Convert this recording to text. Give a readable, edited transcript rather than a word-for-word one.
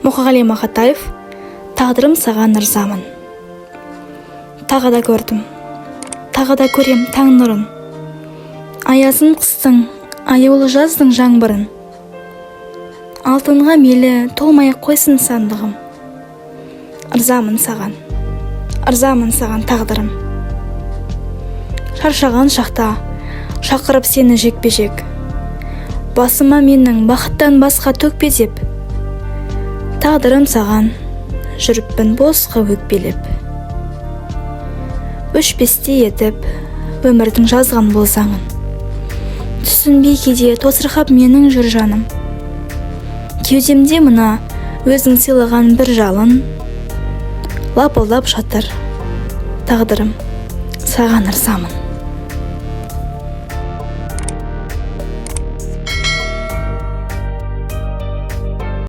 Мұқағали Мақатаев, тағдырым саған ырзамын. Тағы да көрдім, тағы да көрем таң нұрын. Аязын қыстың, аяулы жаздың жаңбырын. Алтынға мейлі толмай қойсын сандығым. Ырзамын саған тағдырым. Шаршаған шақта шақырып сені жекпе-жек. Басыма менің бақыттан басқа төкпе деп. Тағдырым саған жүріппін босқа өкпелеп. Өшпестей етіп өмірдің жазған болсаңын. Түсінбей кейде тосырқап менің жүр жаным. Кеудемде мына өзің сыйлаған бір жалын. Лапылдап жатыр тағдырым саған ырзамын.